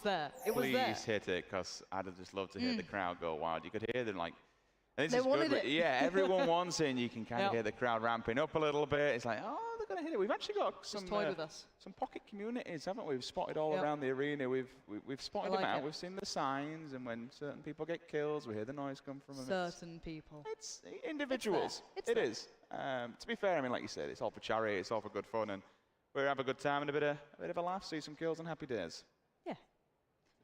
there. It was there. Please hit it, because I'd have just loved to hear the crowd go wild. You could hear them like, they wanted it. Yeah, everyone wants it, and you can kind of hear the crowd ramping up a little bit. It's like, oh, they're going to hit it. We've actually got some pocket communities, haven't we? We've spotted all around the arena. We've spotted them out. We've seen the signs, and when certain people get kills, we hear the noise come from them. Certain people. It's individuals. It is. To be fair, I mean, like you said, it's all for charity. It's all for good fun, and we have a good time and a bit of a laugh, see some kills and happy days. Yeah.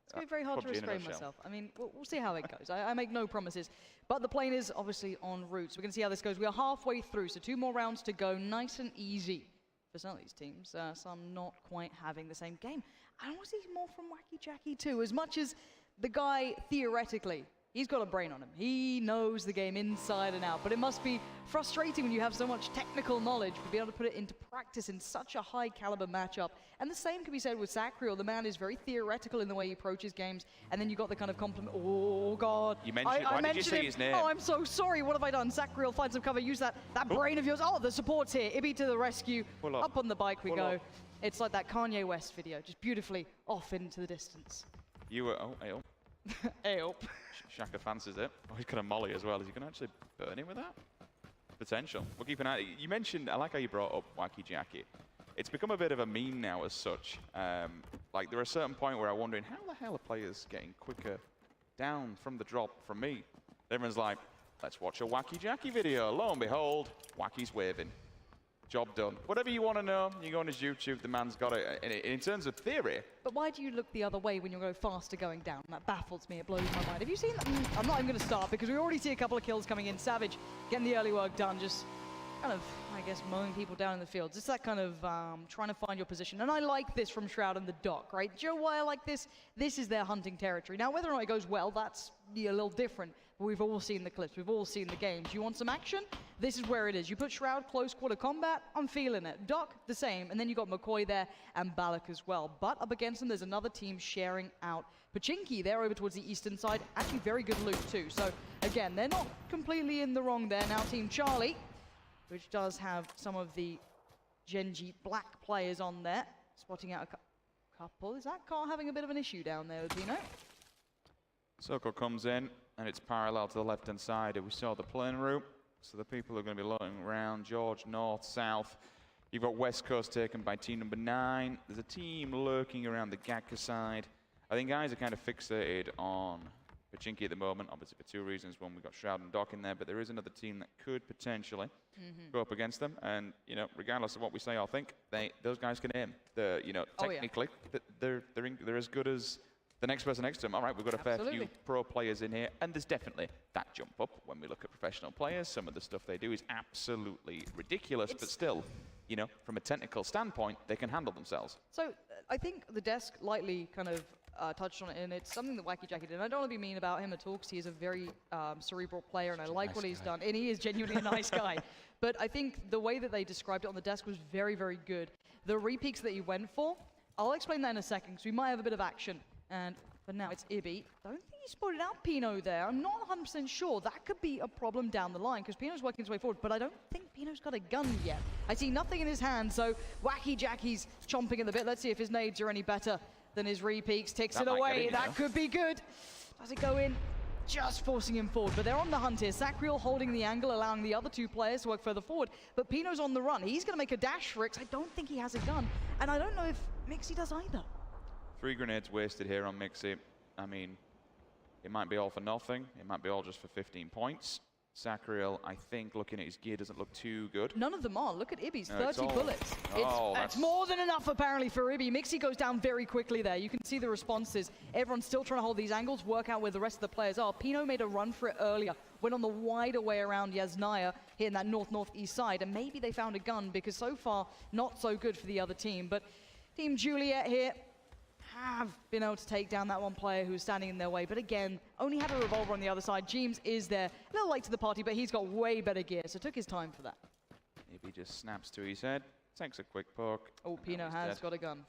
It's going to be very hard to restrain myself. I mean, we'll see how it goes. I make no promises. But the plane is obviously en route, so we're going to see how this goes. We are halfway through, so 2 more rounds to go, nice and easy for some of these teams. Some not quite having the same game. I want to see more from Wacky Jackie too, as much as the guy, theoretically, he's got a brain on him. He knows the game inside and out, but it must be frustrating when you have so much technical knowledge to be able to put it into practice in such a high caliber matchup. And the same can be said with Sacriel. The man is very theoretical in the way he approaches games, and then you got the kind of compliment. Oh God! You mentioned. Why did you say his name? Oh, I'm so sorry. What have I done? Sacriel, find some cover. Use that brain of yours. Oh, the support's here. Ibby to the rescue. Up on the bike we go. It's like that Kanye West video, just beautifully off into the distance. You were. Oh, hey, oh. Hey up. Shaka fancies it. Oh, he's got a molly as well. Is he going to actually burn him with that? Potential. We'll keep an eye. You mentioned, I like how you brought up Wacky Jackie. It's become a bit of a meme now as such. Like, there are a certain point where I'm wondering, how the hell are players getting quicker down from the drop from me? Everyone's like, let's watch a Wacky Jackie video. Lo and behold, Wacky's waving. Job done. Whatever you want to know, you go on his YouTube, the man's got it. In terms of theory. But why do you look the other way when you're going faster going down? That baffles me, it blows my mind. Have you seen that? I'm not even going to start because we already see a couple of kills coming in. Savage getting the early work done, just kind of, I guess, mowing people down in the fields. It's that kind of trying to find your position. And I like this from Shroud and the Doc, right? Do you know why I like this? This is their hunting territory. Now, whether or not it goes well, that's a little different. But we've all seen the clips. We've all seen the games. You want some action? This is where it is. You put Shroud close quarter combat, I'm feeling it. Doc, the same. And then you got McCoy there and Balak as well. But up against them, there's another team sharing out. Pachinki, they're over towards the eastern side. Actually, very good loot too. So, again, they're not completely in the wrong there. Now, Team Charlie, which does have some of the Genji black players on there. Spotting out a couple. Is that car having a bit of an issue down there with Pino? Circle comes in, and it's parallel to the left-hand side. We saw the plane route, so the people are going to be looking around. George, north, south. You've got West Coast taken by team number 9. There's a team lurking around the Gatka side. I think guys are kind of fixated on Pachinki at the moment, obviously for 2 reasons. One, we've got Shroud and Doc in there, but there is another team that could potentially go up against them. And, you know, regardless of what we say or think, those guys can aim. Technically, they're as good as the next person next to them. All right, we've got a fair few pro players in here, and there's definitely that jump up when we look at professional players. Some of the stuff they do is absolutely ridiculous, but still, you know, from a technical standpoint, they can handle themselves. So I think the desk lightly kind of touched on it, and it's something that Wacky Jackie did. And I don't want to be mean about him at all, because he is a very cerebral player, and I like what he's done. And he is genuinely a nice guy. But I think the way that they described it on the desk was very, very good. The repeaks that he went for, I'll explain that in a second, because we might have a bit of action. But now it's Ibby. I don't think he spotted out Pino there. I'm not 100% sure. That could be a problem down the line, because Pino's working his way forward, but I don't think Pino's got a gun yet. I see nothing in his hand, so Wacky Jackie's chomping at the bit. Let's see if his nades are any better than his repeaks. Takes it away. That could be good. Does it go in? Just forcing him forward, but they're on the hunt here. Sacriel holding the angle, allowing the other 2 players to work further forward, but Pino's on the run. He's going to make a dash for it, 'cause I don't think he has a gun, and I don't know if Mixie does either. 3 grenades wasted here on Mixie. I mean, it might be all for nothing. It might be all just for 15 points. Sacriel, I think, looking at his gear, doesn't look too good. None of them are. Look at Ibby's 30 bullets. It's more than enough, apparently, for Ibby. Mixie goes down very quickly there. You can see the responses. Everyone's still trying to hold these angles, work out where the rest of the players are. Pino made a run for it earlier, went on the wider way around Yasnaya here in that north-northeast side, and maybe they found a gun, because so far, not so good for the other team. But Team Juliet here have been able to take down that one player who was standing in their way, but again, only had a revolver on the other side. James is there, a little late to the party, but he's got way better gear, so took his time for that. Maybe just snaps to his head, takes a quick poke. Oh, Pino has got a gun.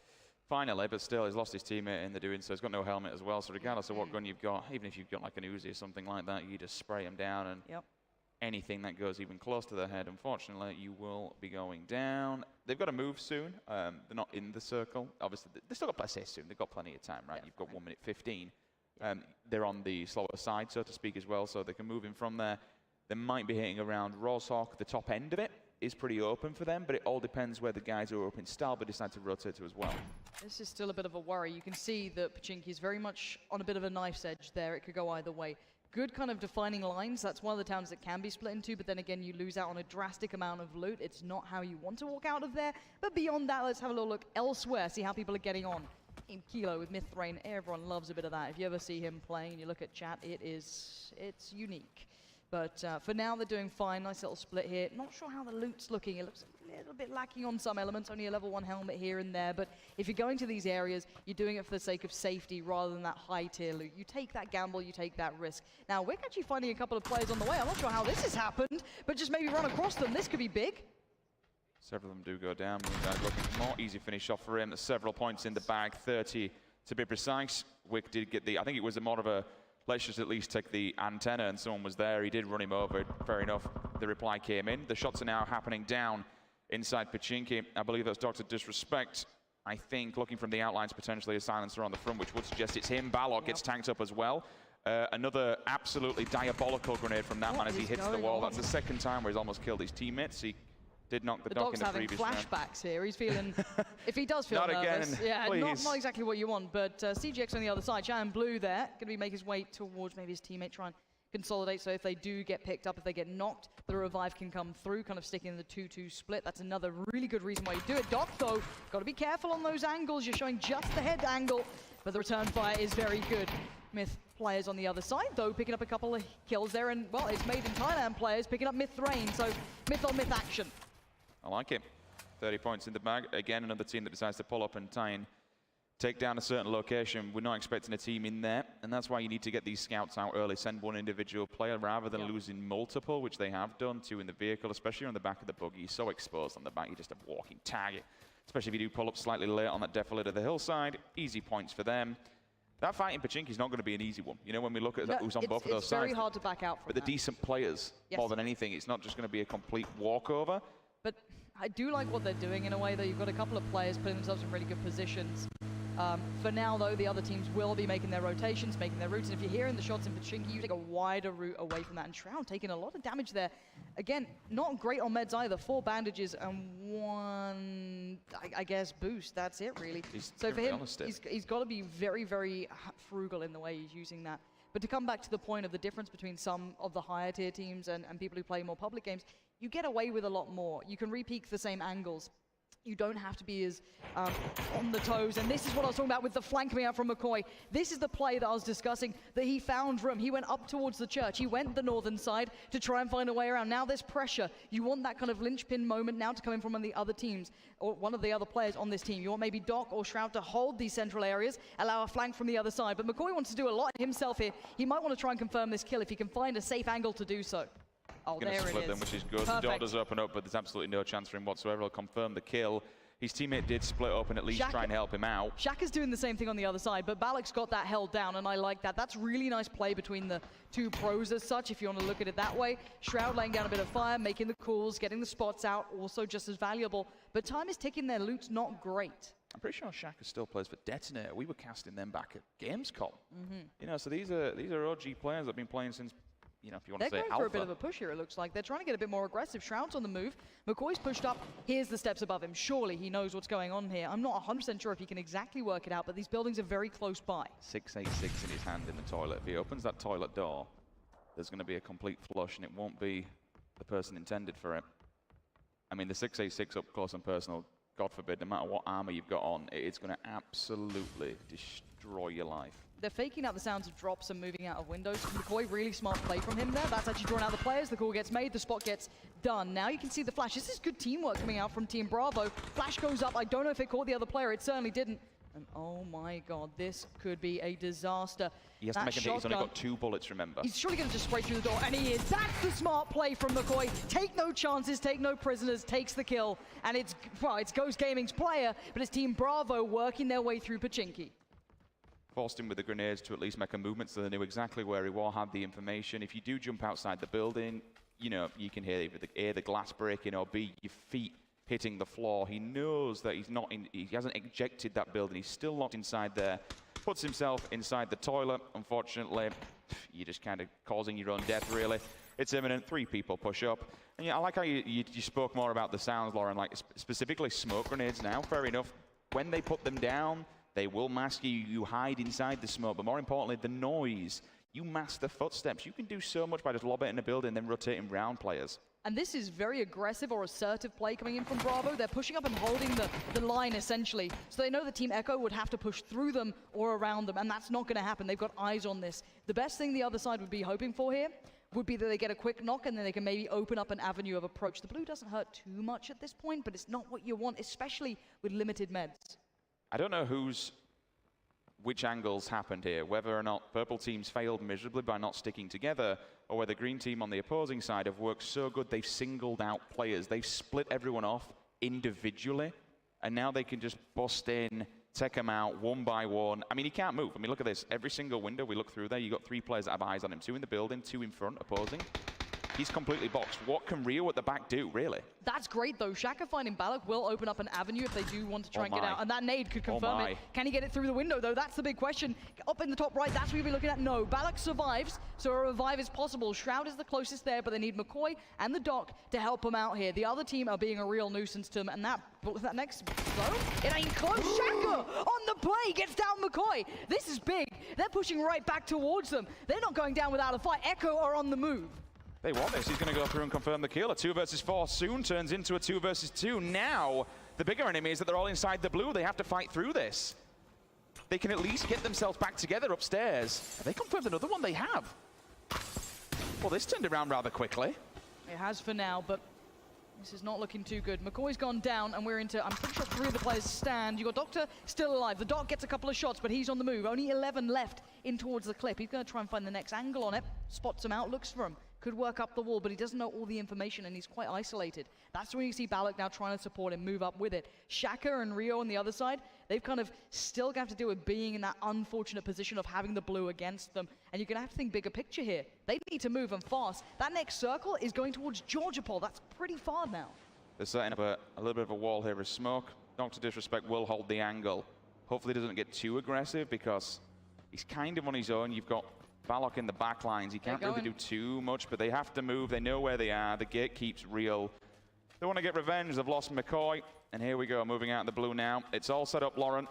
Finally, but still, he's lost his teammate in the doing so. He's got no helmet as well, so regardless of what gun you've got, even if you've got like an Uzi or something like that, you just spray him down and anything that goes even close to their head, unfortunately, you will be going down. They've got to move soon. They're not in the circle. Obviously, they've still got to play soon. They've got plenty of time, right? Yeah, You've got 1 minute 15. They're on the slower side, so to speak, as well, so they can move in from there. They might be hitting around Roshawk. The top end of it is pretty open for them, but it all depends where the guys who are up in Stalba decide to rotate to as well. This is still a bit of a worry. You can see that Pachinki is very much on a bit of a knife's edge there. It could go either way. Good kind of defining lines. That's one of the towns that can be split into, but then again, you lose out on a drastic amount of loot. It's not how you want to walk out of there. But beyond that, let's have a little look elsewhere, see how people are getting on. In Kilo with Mythrain, everyone loves a bit of that. If you ever see him playing and you look at chat, it's unique. But for now, they're doing fine. Nice little split here. Not sure how the loot's looking. It looks a little bit lacking on some elements. Only a level 1 helmet here and there. But if you're going to these areas, you're doing it for the sake of safety rather than that high-tier loot. You take that gamble, you take that risk. Now, we're actually finding a couple of players on the way. I'm not sure how this has happened, but just maybe run across them. This could be big. Several of them do go down. Moondive looking for more. Easy finish off for him. Several points in the bag, 30 to be precise. Wick did get the, I think it was a more of a, let's just at least take the antenna, and someone was there. He did run him over. Fair enough. The reply came in. The shots are now happening down inside Pachinki. I believe that's Dr. Disrespect. I think looking from the outlines, potentially a silencer on the front, which would suggest it's him. Balok gets tanked up as well. Another absolutely diabolical grenade from that man as he hits the wall. That's the second time where he's almost killed his teammates. He did knock the dock in the previous round. Doc's having flashbacks here. He's feeling, if he does feel not nervous, again, yeah, please. not exactly what you want. But CGX on the other side, Shannon Blue there, going to be making his way towards maybe his teammate, try and consolidate. So if they do get picked up, if they get knocked, the revive can come through, kind of sticking in the 2-2 split. That's another really good reason why you do it. Doc, though, got to be careful on those angles. You're showing just the head angle, but the return fire is very good. Myth players on the other side, though, picking up a couple of kills there. And, well, it's made in Thailand players picking up Mythrain. So myth on myth action. I like it. 30 points in the bag. Again, another team that decides to pull up and try and take down a certain location. We're not expecting a team in there, and that's why you need to get these scouts out early. Send one individual player rather than losing multiple, which they have done, 2 in the vehicle, especially on the back of the buggy. So exposed on the back, you're just a walking target. Especially if you do pull up slightly late on that defilade of the hillside. Easy points for them. That fight in Pachinki is not going to be an easy one. You know, when we look at who's on both of those sides. It's very hard to back out from But the decent players, more than anything, it's not just going to be a complete walkover. But I do like what they're doing in a way, though. You've got a couple of players putting themselves in really good positions. For now, though, the other teams will be making their rotations, making their routes. And if you're hearing the shots in Pachinki, you take a wider route away from that. And Shroud taking a lot of damage there. Again, not great on meds either. 4 bandages and 1, I guess, boost. That's it, really. So for him, he's got to be very, very frugal in the way he's using that. But to come back to the point of the difference between some of the higher tier teams and people who play more public games, you get away with a lot more. You can re-peek the same angles. You don't have to be as on the toes. And this is what I was talking about with the flank coming out from McCoy. This is the play that I was discussing, that he found room. He went up towards the church. He went the northern side to try and find a way around. Now there's pressure. You want that kind of linchpin moment now to come in from one of the other teams, or one of the other players on this team. You want maybe Doc or Shroud to hold these central areas, allow a flank from the other side. But McCoy wants to do a lot himself here. He might want to try and confirm this kill if he can find a safe angle to do so. Oh, Going to split them, which is good. Perfect. The door does open up, but there's absolutely no chance for him whatsoever. He'll confirm the kill. His teammate did split up and at least try and help him out. Shaka's doing the same thing on the other side, but Balak's got that held down, and I like that. That's really nice play between the 2 pros as such, if you want to look at it that way. Shroud laying down a bit of fire, making the calls, getting the spots out, also just as valuable. But time is ticking, their loot's not great. I'm pretty sure Shaka still plays for Detonator. We were casting them back at Gamescom. You know, so these are OG players that have been playing since, you know, if you want to say They're going alpha. for a bit of a push here, it looks like. They're trying to get a bit more aggressive. Shroud's on the move. McCoy's pushed up. Here's the steps above him. Surely he knows what's going on here. I'm not 100% sure if he can exactly work it out, but these buildings are very close by. 686 in his hand in the toilet. If he opens that toilet door, there's going to be a complete flush, and it won't be the person intended for it. I mean, the 686 up close and personal, God forbid, no matter what armor you've got on, it's going to absolutely destroy your life. They're faking out the sounds of drops and moving out of windows. McCoy, really smart play from him there. That's actually drawing out the players. The call gets made. The spot gets done. Now you can see the flash. This is good teamwork coming out from Team Bravo. Flash goes up. I don't know if it caught the other player. It certainly didn't. And oh my God, this could be a disaster. He has to make a hit. He's only got 2 bullets, remember. He's surely going to just spray through the door, and he is. That's the smart play from McCoy. Take no chances, take no prisoners, takes the kill. And it's Ghost Gaming's player, but it's Team Bravo working their way through Pachinki. Forced him with the grenades to at least make a movement so they knew exactly where he was, had the information. If you do jump outside the building, you know, you can hear either A, the glass breaking, or B, your feet hitting the floor. He knows that he hasn't ejected that building. He's still locked inside there. Puts himself inside the toilet. Unfortunately, you're just kind of causing your own death, really. It's imminent. 3 people push up. And yeah, I like how you spoke more about the sounds, Lauren, like specifically smoke grenades now. Fair enough. When they put them down, they will mask you. You hide inside the smoke. But more importantly, the noise. You mask the footsteps. You can do so much by just lobbing it in a building and then rotating round players. And this is very aggressive or assertive play coming in from Bravo. They're pushing up and holding the line, essentially. So they know that Team Echo would have to push through them or around them, and that's not going to happen. They've got eyes on this. The best thing the other side would be hoping for here would be that they get a quick knock and then they can maybe open up an avenue of approach. The blue doesn't hurt too much at this point, but it's not what you want, especially with limited meds. I don't know which angles happened here, whether or not purple teams failed miserably by not sticking together, or whether green team on the opposing side have worked so good they've singled out players. They've split everyone off individually, and now they can just bust in, take them out one by one. I mean, he can't move. I mean, look at this. Every single window we look through there, you got 3 players that have eyes on him. 2 in the building, 2 in front, opposing. He's completely boxed. What can Rio at the back do, really? That's great, though. Shaka finding Balak will open up an avenue if they do want to try and get out. And that nade could confirm it. Can he get it through the window, though? That's the big question. Up in the top right, that's what we'll be looking at. No, Balak survives, so a revive is possible. Shroud is the closest there, but they need McCoy and the Doc to help him out here. The other team are being a real nuisance to them, and that next blow, it ain't close. Shaka on the play gets down McCoy. This is big. They're pushing right back towards them. They're not going down without a fight. Echo are on the move. They want this. He's going to go through and confirm the kill. A 2 versus 4 soon turns into a 2 versus 2. Now, the bigger enemy is that they're all inside the blue. They have to fight through this. They can at least get themselves back together upstairs. Have they confirmed another one? They have. Well, this turned around rather quickly. It has for now, but this is not looking too good. McCoy's gone down, and we're into, I'm pretty sure 3 of the players stand. You've got Doctor still alive. The Doc gets a couple of shots, but he's on the move. Only 11 left in towards the clip. He's going to try and find the next angle on it. Spots him out, looks for him. Could work up the wall, but he doesn't know all the information, and he's quite isolated. That's when you see Balak now trying to support him, move up with it. Shaka and Rio on the other side, they've kind of still got to deal with being in that unfortunate position of having the blue against them, and you're going to have to think bigger picture here. They need to move them fast. That next circle is going towards Georgia Pole. That's pretty far now. They're setting up a little bit of a wall here with smoke. Dr. Disrespect will hold the angle. Hopefully he doesn't get too aggressive because he's kind of on his own. You've got Balak in the back lines. He can't really do too much, but they have to move. They know where they are. The gate keeps real. They want to get revenge. They've lost McCoy. And here we go, moving out in the blue now. It's all set up, Lauren.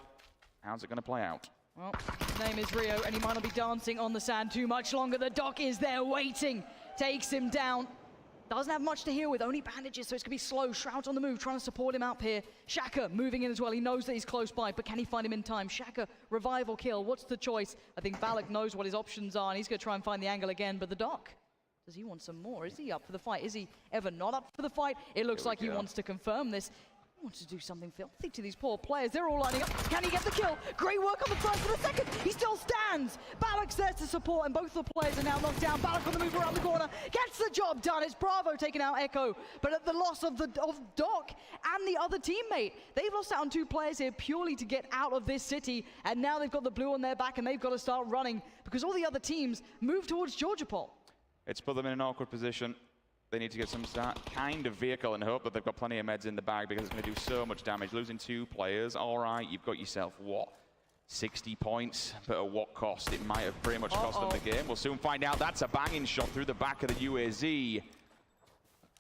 How's it going to play out? Well, his name is Rio, and he might not be dancing on the sand too much longer. The Doc is there waiting. Takes him down. Doesn't have much to heal with, only bandages, so it's going to be slow. Shroud's on the move, trying to support him up here. Shaka moving in as well. He knows that he's close by, but can he find him in time? Shaka, revive or kill? What's the choice? I think Balak knows what his options are, and he's going to try and find the angle again, but the Doc, does he want some more? Is he up for the fight? Is he ever not up for the fight? It looks like he wants to confirm this. He wants to do something filthy to these poor players. They're all lining up. Can he get the kill? Great work on the first, but the second, he still stands. Balak's there to support, and both the players are now knocked down. Balak on the move around the corner, gets the job done. It's Bravo taking out Echo, but at the loss of Doc and the other teammate. They've lost out on 2 players here purely to get out of this city, and now they've got the blue on their back, and they've got to start running because all the other teams move towards Georgia Pole. It's put them in an awkward position. They need to get some kind of vehicle and hope that they've got plenty of meds in the bag because it's going to do so much damage. Losing 2 players, all right, you've got yourself, what, 60 points? But at what cost? It might have pretty much cost them the game. We'll soon find out. That's a banging shot through the back of the UAZ.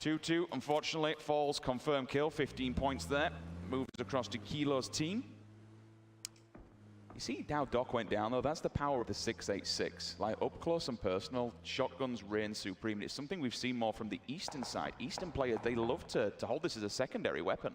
2-2, unfortunately, falls, confirmed kill, 15 points there. Moves across to Kilo's team. You see how Doc went down, though? That's the power of the 686. Like, up close and personal, shotguns reign supreme. It's something we've seen more from the Eastern side. Eastern players, they love to hold this as a secondary weapon.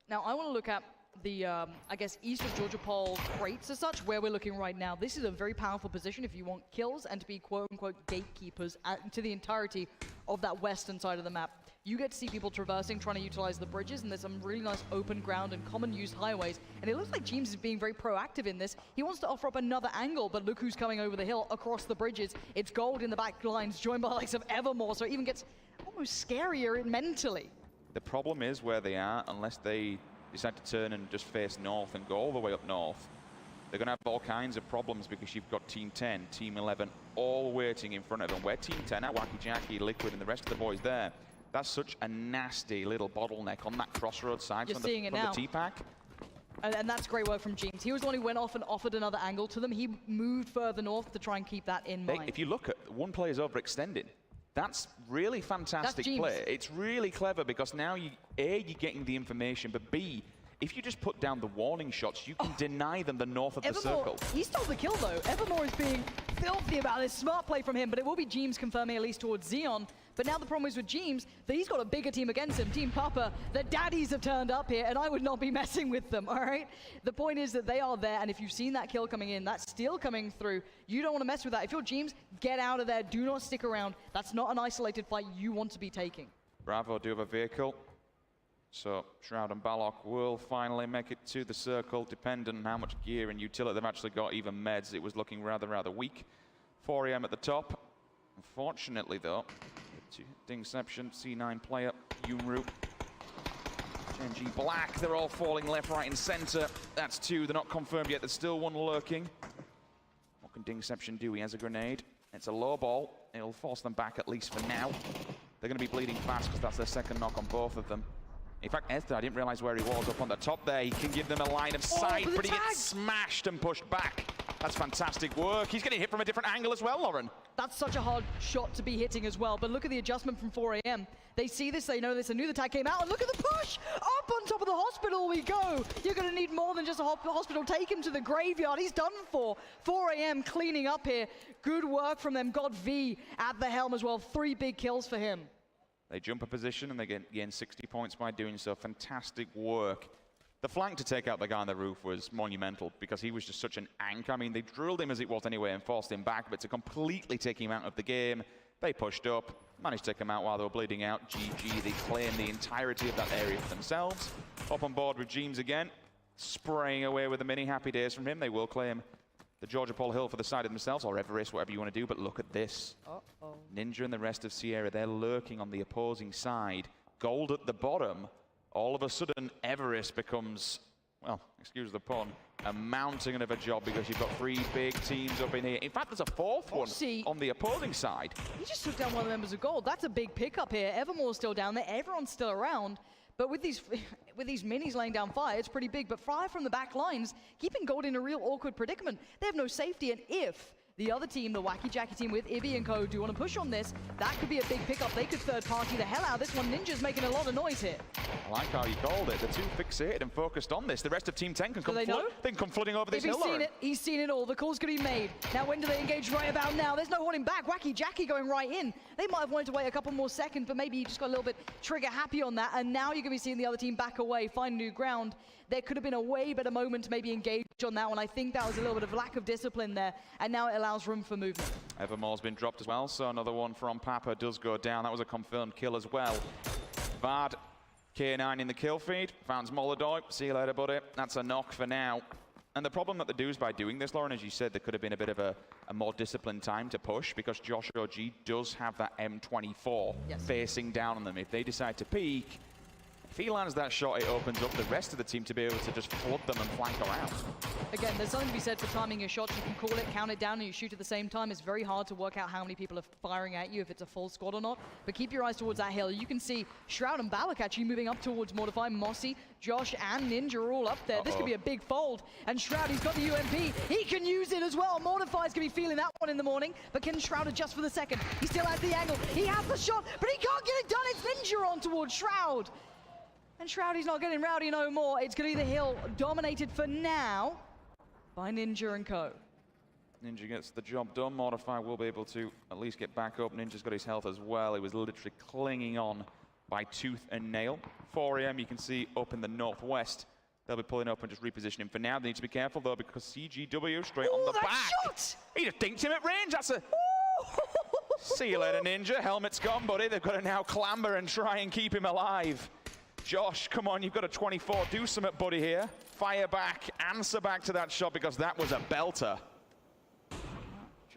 Now, I want to look at the, I guess, east of Georgia Pole crates as such, where we're looking right now. This is a very powerful position if you want kills and to be quote-unquote gatekeepers to the entirety of that western side of the map. You get to see people traversing, trying to utilize the bridges, and there's some really nice open ground and common used highways. And it looks like James is being very proactive in this. He wants to offer up another angle, but look who's coming over the hill across the bridges. It's Gold in the back lines, joined by the likes of Evermore, so it even gets almost scarier mentally. The problem is where they are, unless they decide to turn and just face north and go all the way up north, they're going to have all kinds of problems because you've got Team 10, Team 11, all waiting in front of them. Where Team 10, now Wacky Jackie, Liquid, and the rest of the boys there, that's such a nasty little bottleneck on that crossroads side from the T-Pack. And that's great work from James. He was the one who went off and offered another angle to them. He moved further north to try and keep that in mind. If you look at one player's overextending, that's really fantastic play. It's really clever because now, A, you're getting the information, but B, if you just put down the warning shots, you can deny them the north of the circle. He stole the kill, though. Evermore is being filthy about this smart play from him, but it will be James confirming at least towards Xeon. But now the problem is with James that he's got a bigger team against him. Team Papa, the daddies have turned up here, and I would not be messing with them, all right? The point is that they are there, and if you've seen that kill coming in, that steal coming through, you don't want to mess with that. If you're James, get out of there. Do not stick around. That's not an isolated fight you want to be taking. Bravo do have a vehicle. So Shroud and Balok will finally make it to the circle, depending on how much gear and utility they've actually got, even meds. It was looking rather weak. 4 AM at the top. Unfortunately, though, Dingception, C9 player, Yunru, Genji Black, they're all falling left, right, and center. That's 2, they're not confirmed yet. There's still 1 lurking. What can Dingception do? He has a grenade. It's a low ball. It'll force them back, at least for now. They're going to be bleeding fast because that's their second knock on both of them. In fact, Esther, I didn't realize where he was up on the top there. He can give them a line of sight, but he gets smashed and pushed back. That's fantastic work. He's getting hit from a different angle as well, Lauren. That's such a hard shot to be hitting as well, but look at the adjustment from 4 AM. They see this, they know this, a new attack came out, and look at the push! Up on top of the hospital we go! You're gonna need more than just a hospital. Take him to the graveyard. He's done for. 4 AM cleaning up here. Good work from them. Got V at the helm as well. 3 big kills for him. They jump a position and they gain 60 points by doing so. Fantastic work. The flank to take out the guy on the roof was monumental because he was just such an anchor. I mean, they drilled him as it was anyway and forced him back, but to completely take him out of the game, they pushed up, managed to take him out while they were bleeding out. GG, they claim the entirety of that area for themselves. Up on board with James again, spraying away with the mini. Happy days from him. They will claim the Georgia Paul Hill for the side of themselves, or Everest, whatever you want to do, but look at this. Ninja and the rest of Sierra, they're lurking on the opposing side. Gold at the bottom. All of a sudden, Everest becomes, well, excuse the pun, a mountain of a job because you've got 3 big teams up in here. In fact, there's a 4th one on the opposing side. He just took down one of the members of Gold. That's a big pickup here. Evermore's still down there. Everyone's still around. But with these minis laying down fire, it's pretty big. But fire from the back lines, keeping Gold in a real awkward predicament. They have no safety, and if the other team, the Wacky Jackie team with Ibby and co, do want to push on this, that could be a big pickup. They could third party the hell out of this one. Ninja's making a lot of noise here. I like how you called it. The 2 fixated and focused on this. The rest of Team 10 can come flooding over this hill. He's seen it all. The call's going to be made. Now, when do they engage? Right about now. There's no holding back. Wacky Jackie going right in. They might have wanted to wait a couple more seconds, but maybe you just got a little bit trigger happy on that. And now you're going to be seeing the other team back away, find new ground. There could have been a way better moment to maybe engage on that one. I think that was a little bit of lack of discipline there, and now it allows room for movement. Evermore's been dropped as well, so another one from Papa does go down. That was a confirmed kill as well. Vad, K9 in the kill feed, found Molodoy. See you later, buddy. That's a knock for now. And the problem that they do is by doing this, Lauren, as you said, there could have been a bit of a more disciplined time to push because Josh OG does have that M24 facing down on them. If they decide to peek, if he lands that shot, it opens up the rest of the team to be able to just flood them and flank around. Again, there's something to be said for timing your shots. You can call it, count it down, and you shoot at the same time. It's very hard to work out how many people are firing at you, if it's a full squad or not. But keep your eyes towards that hill. You can see Shroud and Balak actually moving up towards Mortify. Mossy, Josh, and Ninja are all up there. This could be a big fold. And Shroud, he's got the UMP. He can use it as well. Mortify's going to be feeling that one in the morning. But can Shroud adjust for the second? He still has the angle. He has the shot, but he can't get it done. It's Ninja on towards Shroud. And Shroudy's not getting rowdy no more. It's going to be the hill dominated for now by Ninja and co. Ninja gets the job done. Mortify will be able to at least get back up. Ninja's got his health as well. He was literally clinging on by tooth and nail. 4 AM, you can see up in the northwest. They'll be pulling up and just repositioning for now. They need to be careful though because CGW straight on the back. Shot! He just dinked him at range. That's a... See you later, Ninja. Helmet's gone, buddy. They've got to now clamber and try and keep him alive. Josh, come on, you've got a 24. Do something, buddy, here. Fire back, answer back to that shot because that was a belter.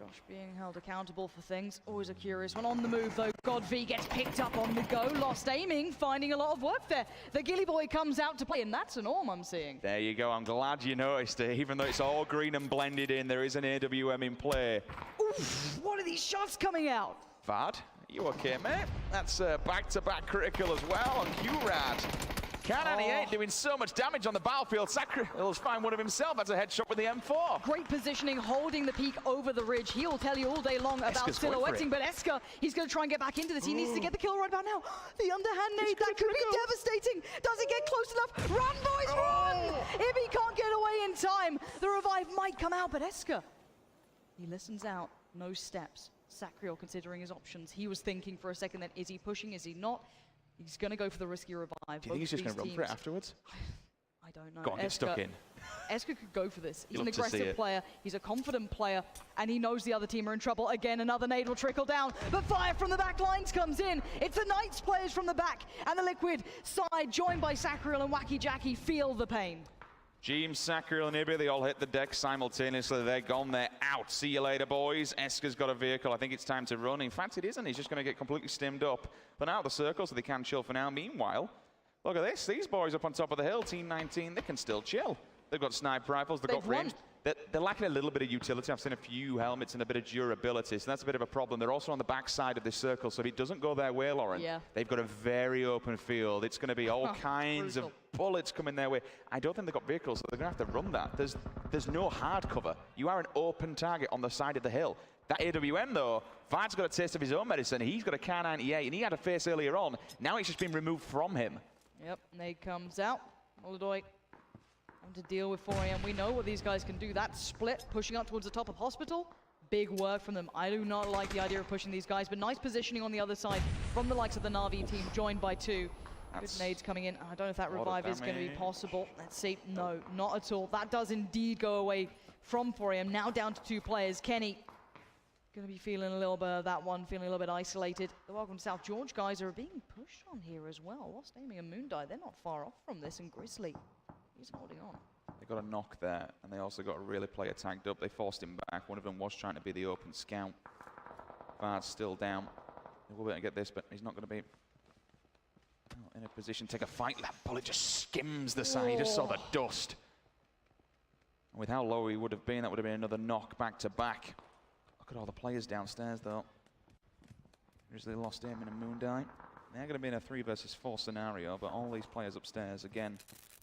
Josh being held accountable for things. Always a curious one. On the move, though. Godv gets picked up on the go. Lost aiming, finding a lot of work there. The Gilly Boy comes out to play, and that's an Orm I'm seeing. There you go. I'm glad you noticed it. Even though it's all green and blended in, there is an AWM in play. Oof, what are these shots coming out? Vad, you okay, mate? That's back-to-back critical as well on Q-Rad. Can98 doing so much damage on the battlefield. Sacril's find one of himself. That's a headshot with the M4. Great positioning, holding the peak over the ridge. He'll tell you all day long about silhouetting, but Esker, he's going to try and get back into this. He needs to get the kill right about now. The underhand nade, that could be devastating. Does it get close enough? Run, boys, run! If he can't get away in time, the revive might come out, but Esker, he listens out. No steps. Sacriel considering his options. He was thinking for a second then, is he pushing, is he not? He's going to go for the risky revive. Do you think he's just going to run for it afterwards? I don't know. Go on, get stuck in. Esker could go for this. He's an aggressive player. He's a confident player, and he knows the other team are in trouble. Again, another nade will trickle down, but fire from the back lines comes in. It's the Knights players from the back, and the Liquid side, joined by Sacriel and Wacky Jackie, feel the pain. Jeems, Sacriel, and Ibby, they all hit the deck simultaneously. They're gone, they're out. See you later, boys. Esker's got a vehicle. I think it's time to run. In fact, it isn't. He's just going to get completely stimmed up. But out of the circle, so they can chill for now. Meanwhile, look at this. These boys up on top of the hill, Team 19, they can still chill. They've got sniper rifles, they've got range. They're lacking a little bit of utility. I've seen a few helmets and a bit of durability, so that's a bit of a problem. They're also on the back side of this circle, so if it doesn't go their way, Lauren, they've got a very open field. It's going to be all kinds of bullets coming their way. I don't think they've got vehicles, so they're going to have to run that. There's no hard cover. You are an open target on the side of the hill. That AWM, though, Vad's got a taste of his own medicine. He's got a Kar98, and he had a face earlier on. Now it's just been removed from him. Yep, nade comes out. Oladoy to deal with 4AM. We know what these guys can do. That split, pushing up towards the top of hospital, big work from them. I do not like the idea of pushing these guys, but nice positioning on the other side from the likes of the Na'Vi team, joined by two. Good nades coming in. I don't know if that revive is going to be possible. Let's see. No, not at all. That does indeed go away from 4AM. Now down to two players. Kenny going to be feeling a little bit of that one, feeling a little bit isolated. The Welcome to South George guys are being pushed on here as well. Lost aiming and Moondie, they're not far off from this, and Grizzly, he's holding on. They got a knock there, and they also got a really player tagged up. They forced him back. One of them was trying to be the open scout. Vad's still down. They will be able to get this, but he's not going to be in a position to take a fight. That bullet just skims the side. You just saw the dust. And with how low he would have been, that would have been another knock back to back. Look at all the players downstairs, though. Grizzly lost aim in a Moondie. They're going to be in a 3 versus 4 scenario, but all these players upstairs, again,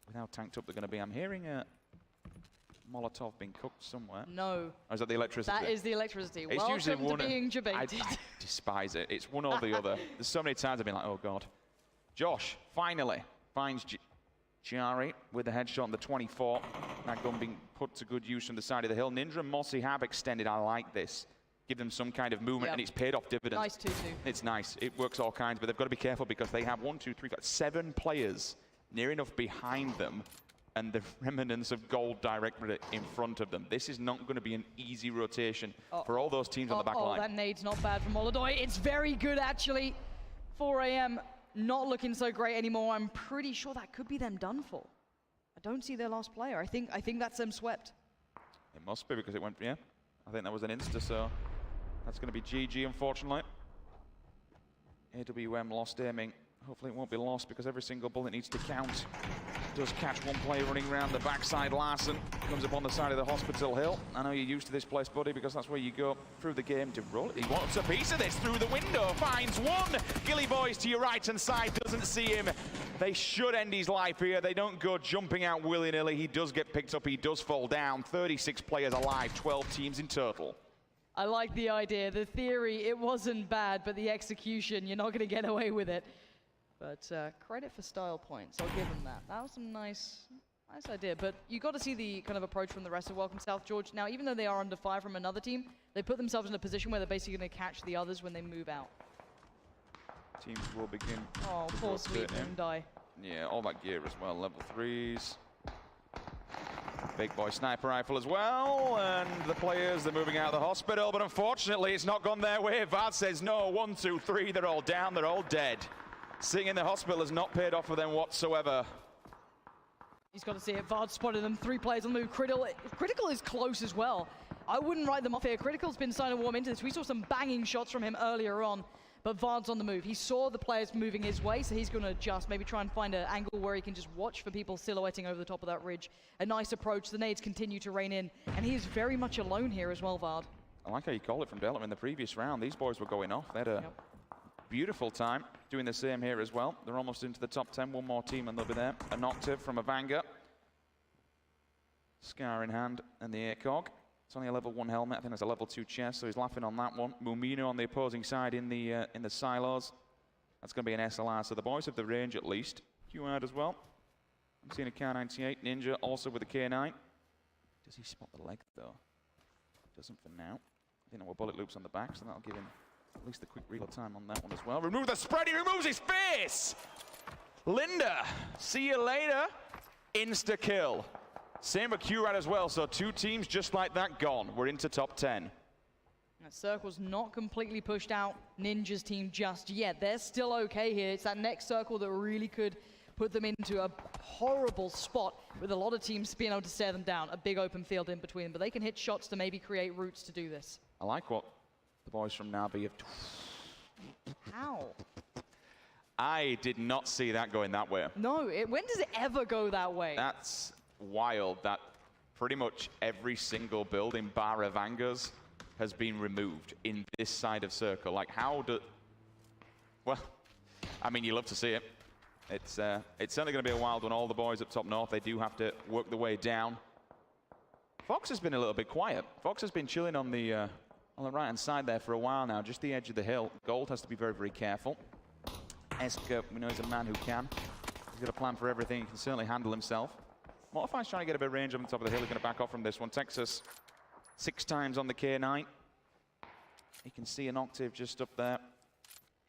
with how tanked up they're going to be. I'm hearing a Molotov being cooked somewhere. No. Or is that the electricity? That is the electricity. It's Welcome to being debated. I despise it. It's one or the other. There's so many times I've been like, oh, God. Josh finally finds Jari with the headshot on the 24. That gun being put to good use from the side of the hill. Nindra and Mossy have extended. I like this. Give them some kind of movement, and it's paid off dividends. Nice 2-2. It's nice. It works all kinds, but they've got to be careful because they have 1, 2, 3, 4, 7 players near enough behind them, and the remnants of gold directly in front of them. This is not going to be an easy rotation for all those teams on the back line. That nade's not bad from Oladoy. It's very good, actually. 4AM not looking so great anymore. I'm pretty sure that could be them done for. I don't see their last player. I think that's them swept. It must be because it went, I think that was an insta, so that's going to be GG, unfortunately. AWM lost aiming. Hopefully it won't be lost because every single bullet needs to count. Does catch one player running around the backside. Larson comes up on the side of the hospital hill. I know you're used to this place, buddy, because that's where you go through the game to roll it. He wants a piece of this through the window. Finds one. Gilly Boys to your right-hand side. Doesn't see him. They should end his life here. They don't go jumping out willy-nilly. He does get picked up. He does fall down. 36 players alive. 12 teams in total. I like the idea. The theory, it wasn't bad, but the execution, you're not going to get away with it. But credit for style points, I'll give them that. That was some nice idea. But you got to see the kind of approach from the rest of Welcome South George. Now, even though they are under fire from another team, they put themselves in a position where they're basically going to catch the others when they move out. Teams will begin. Oh, poor sweet Moondie. Yeah, all that gear as well. Level 3s. Big boy sniper rifle as well. And the players, they're moving out of the hospital. But unfortunately, it's not gone their way. Vad says no. 1, 2, 3. They're all down. They're all dead. Sitting in the hospital has not paid off for them whatsoever. He's got to see it. Vad spotted them. 3 players on the move. Critical is close as well. I wouldn't write them off here. Critical's been starting to warm into this. We saw some banging shots from him earlier on, but Vard's on the move. He saw the players moving his way, so he's going to adjust, maybe try and find an angle where he can just watch for people silhouetting over the top of that ridge. A nice approach. The nades continue to rain in, and he is very much alone here as well, Vard. I like how you called it from Delta in the previous round. These boys were going off. They had a beautiful time doing the same here as well. They're almost into the top 10. One more team and they'll be there. An octave from a Vanga. Scar in hand and the ACOG. It's only a level 1 helmet. I think there's a level 2 chest, so he's laughing on that one. Mumino on the opposing side in the silos. That's going to be an SLR, so the boys have the range at least. QR'd as well. I'm seeing a K98. Ninja also with a K9. Does he spot the leg though? Doesn't for now. I think there were bullet loops on the back, so that'll give him at least the quick reload time on that one as well. Remove the spread, he removes his face! Linda, see you later. Insta kill. Same with QRAD as well, so 2 teams just like that gone. We're into top 10. That circle's not completely pushed out Ninja's team just yet. They're still okay here. It's that next circle that really could put them into a horrible spot with a lot of teams being able to stare them down. A big open field in between, but they can hit shots to maybe create routes to do this. I like what the boys from Navi have... How? I did not see that going that way. No, when does it ever go that way? That's wild that pretty much every single building bar of Vangas has been removed in this side of circle. Like how do... Well, I mean, you love to see it. It's certainly going to be a wild one. All the boys up top north, they do have to work the way down. Fox has been a little bit quiet. Fox has been chilling on the right-hand side there for a while now, just the edge of the hill. Gold has to be very, very careful. Esker, we know he's a man who can. He's got a plan for everything. He can certainly handle himself. Modify's trying to get a bit of range on the top of the hill. He's going to back off from this one. Texas 6 times on the K9. You can see an octave just up there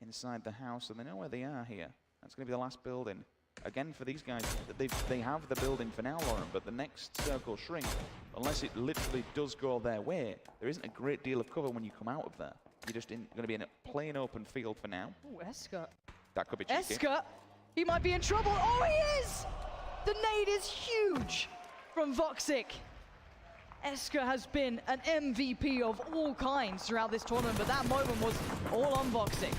inside the house, and they know where they are here. That's going to be the last building. Again, for these guys, they have the building for now, Lauren, but the next circle shrink, unless it literally does go their way, there isn't a great deal of cover when you come out of there. You're just going to be in a plain open field for now. Oh, Esker. That could be cheeky. Esker, he might be in trouble. Oh, he is! The nade is huge from Voxic. Esker has been an MVP of all kinds throughout this tournament, but that moment was all on Voxic.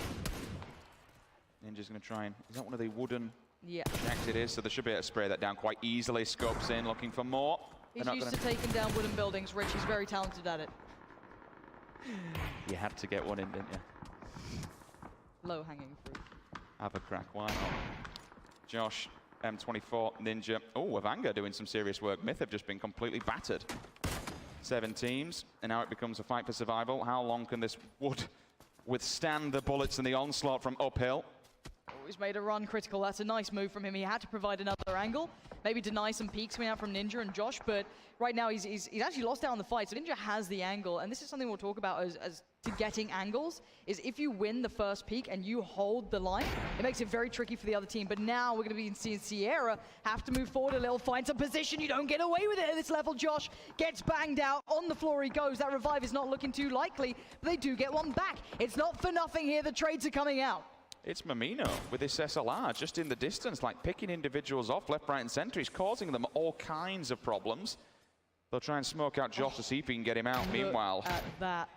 Ninja's going to try and... Is that one of the wooden... Yeah. Jacks it is, so they should be able to spray that down quite easily. Scopes in, looking for more. He's used to taking down wooden buildings, Rich. He's very talented at it. You had to get one in, didn't you? Low-hanging fruit. Have a crack, why not? Josh, M24, Ninja. Oh, Avanga doing some serious work. Myth have just been completely battered. 7 teams, and now it becomes a fight for survival. How long can this wood withstand the bullets and the onslaught from uphill? He's made a run critical. That's a nice move from him. He had to provide another angle, maybe deny some peeks coming out from Ninja and Josh, but right now he's actually lost out on the fight. So Ninja has the angle, and this is something we'll talk about as to getting angles, is if you win the first peak and you hold the line, it makes it very tricky for the other team. But now we're going to be seeing Sierra have to move forward a little, find some position. You don't get away with it at this level. Josh gets banged out. On the floor he goes. That revive is not looking too likely, but they do get one back. It's not for nothing here. The trades are coming out. It's Mamino with this SLR just in the distance, like picking individuals off left, right, and center. He's causing them all kinds of problems. They'll try and smoke out Josh to see if he can get him out. Meanwhile, at that.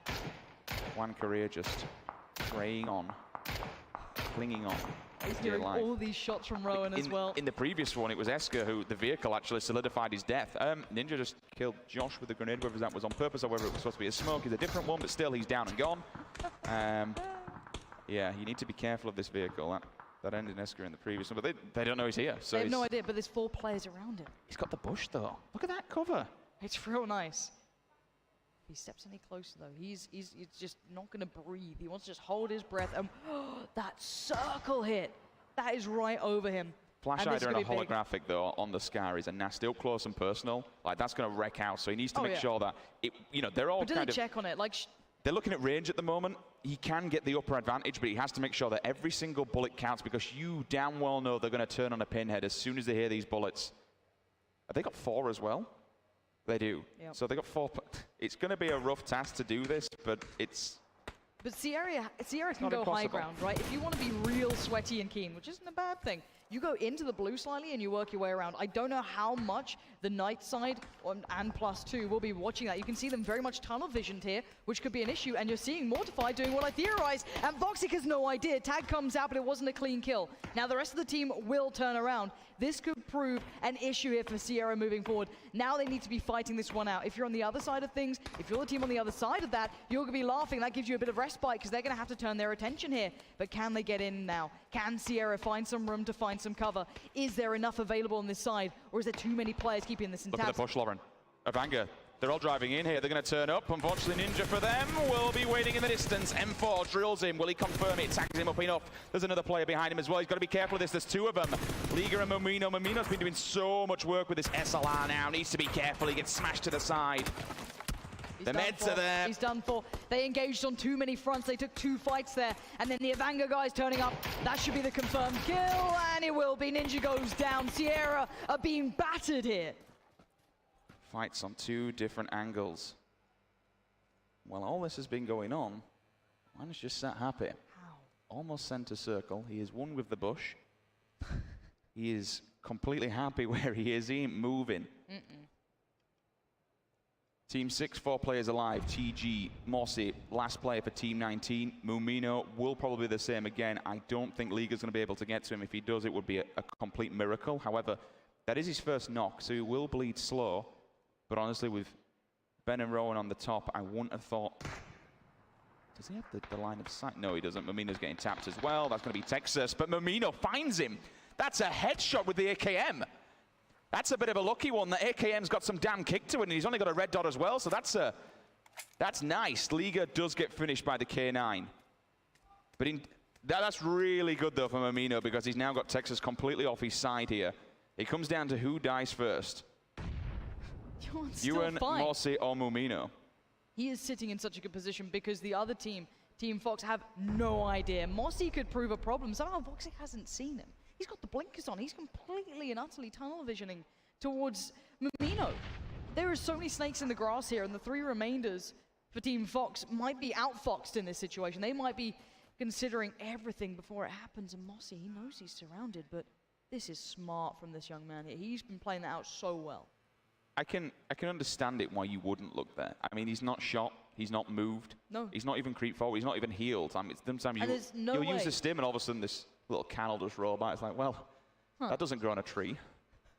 Juan Correa just praying on, clinging on. He's doing all these shots from Rowan as well. In the previous one, it was Esker who, the vehicle actually solidified his death. Ninja just killed Josh with a grenade, whether that was on purpose or whether it was supposed to be a smoke. He's a different one, but still he's down and gone. Yeah, you need to be careful of this vehicle. That ended Esker in the previous one, but they don't know he's here. So they have no idea, but there's 4 players around him. He's got the bush, though. Look at that cover. It's real nice. If he steps any closer, though, he's just not going to breathe. He wants to just hold his breath. And that circle hit, that is right over him. Flash Hider and a holographic, though, on the Scar is a nasty, up close and personal. Like, that's going to wreck out, so he needs to make sure that, they're all kind of... But do they check on it? Like... They're looking at range at the moment. He can get the upper advantage, but he has to make sure that every single bullet counts because you damn well know they're going to turn on a pinhead as soon as they hear these bullets. Have they got 4 as well? They do. Yep. So they got 4. It's going to be a rough task to do this, but it's... But Sierra can go high ground, right? If you want to be real sweaty and keen, which isn't a bad thing, you go into the blue slightly and you work your way around. I don't know how much The night side and +2 will be watching that. You can see them very much tunnel visioned here, which could be an issue. And you're seeing Mortify doing what I theorized. And Voxic has no idea. Tag comes out, but it wasn't a clean kill. Now the rest of the team will turn around. This could prove an issue here for Sierra moving forward. Now they need to be fighting this one out. If you're on the other side of things, if you're the team on the other side of that, you're going to be laughing. That gives you a bit of respite because they're going to have to turn their attention here. But can they get in now? Can Sierra find some room to find some cover? Is there enough available on this side? Or is there too many players keeping this in Look at tabs? the push, Lauren. Avanga, they're all driving in here. They're going to turn up. Unfortunately, Ninja for them will be waiting in the distance. M4 drills him. Will he confirm it? Tags him up enough. There's another player behind him as well. He's got to be careful of this. There's two of them. Liga and Momino. Momino's been doing so much work with this SLR now. Needs to be careful. He gets smashed to the side. The meds are there. He's done for. They engaged on too many fronts. They took 2 fights there. And then the Avanga guys turning up. That should be the confirmed kill. And it will be. Ninja goes down. Sierra are being battered here. Fights on 2 different angles. Well, all this has been going on. Man's just sat happy. How? Almost center circle. He is one with the bush. He is completely happy where he is. He ain't moving. Team 6, 4 players alive. TG, Mossy, last player for Team 19. Mumino will probably be the same again. I don't think Liga's going to be able to get to him. If he does, it would be a complete miracle. However, that is his first knock, so he will bleed slow. But honestly, with Ben and Rowan on the top, I wouldn't have thought... Does he have the line of sight? No, he doesn't. Momino's getting tapped as well. That's going to be Texas. But Momino finds him. That's a headshot with the AKM. That's a bit of a lucky one. The AKM's got some damn kick to it, and he's only got a red dot as well. So that's nice. Liga does get finished by the K9. But that's really good, though, for Momino, because he's now got Texas completely off his side here. It comes down to who dies first. Ewan, Mossy, or Momino. He is sitting in such a good position because the other team, Team Fox, have no idea. Mossy could prove a problem. Somehow Voxic hasn't seen him. He's got the blinkers on. He's completely and utterly tunnel visioning towards Momino. There are so many snakes in the grass here, and the 3 remainders for Team Fox might be outfoxed in this situation. They might be considering everything before it happens, and Mossy, he knows he's surrounded, but this is smart from this young man here. He's been playing that out so well. I can understand it why you wouldn't look there. I mean, he's not shot, he's not moved. No. He's not even creeped forward, he's not even healed. I mean, sometimes you'll use the stim and all of a sudden this little can will just roll by. It's like, well, that doesn't grow on a tree.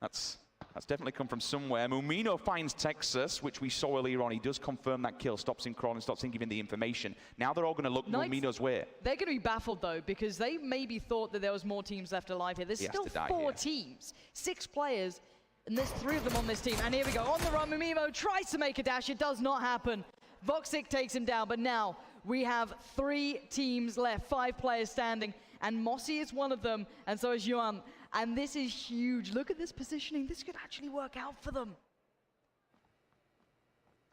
That's definitely come from somewhere. Momino finds Texas, which we saw earlier on. He does confirm that kill, stops him crawling, stops him giving the information. Now they're all going to look Momino's way. They're going to be baffled, though, because they maybe thought that there was more teams left alive here. There's still 4 teams, 6 players, and there's 3 of them on this team. And here we go, on the run, Momino tries to make a dash. It does not happen. Voxic takes him down, but now we have 3 teams left, 5 players standing, and Mossy is one of them, and so is Yuan. And this is huge. Look at this positioning. This could actually work out for them.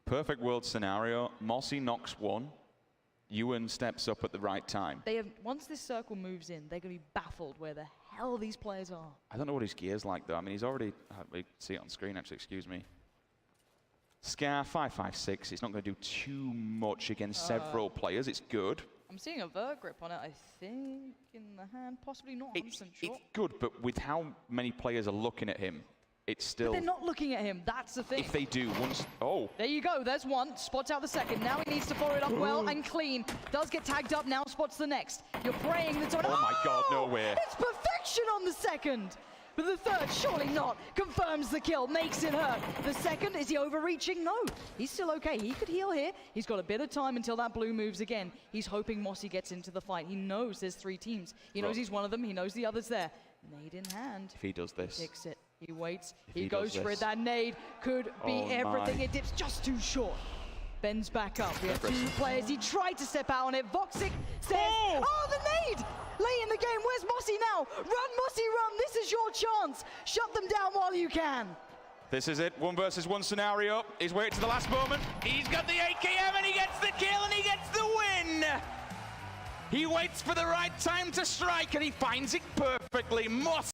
Perfect world scenario. Mossy knocks 1. Ewan steps up at the right time. Once this circle moves in, they're going to be baffled where the hell these players are. I don't know what his gear's like, though. I mean, he's already... we can see it on screen, actually. Excuse me. Scar 556. He's not going to do too much against several players. It's good. I'm seeing a vert grip on it, I think, in the hand. Possibly not, 100% sure. It's good, but with how many players are looking at him, it's still... But they're not looking at him, that's the thing. If they do, once... Oh. There you go, there's one. Spots out the second. Now he needs to follow it up well and clean. Does get tagged up, now spots the next. You're praying that... Oh my God, no way. It's perfection on the second. But the third, surely not, confirms the kill, makes it hurt. The second, is he overreaching? No, he's still okay. He could heal here. He's got a bit of time until that blue moves again. He's hoping Mossy gets into the fight. He knows there's 3 teams. He knows he's one of them. He knows the other's there. Nade in hand. If he does this. He takes it. He waits. He goes for it. That nade could be everything. It dips just too short. Bends back up. We have 2 players. He tried to step out on it. Voxic says, oh, the nade! Late in the game, where's Mossy now? Run, Mossy, run! This is your chance. Shut them down while you can. This is it, 1 versus 1 scenario. He's waited to the last moment. He's got the AKM and he gets the kill and he gets the win! He waits for the right time to strike and he finds it perfectly. Mossy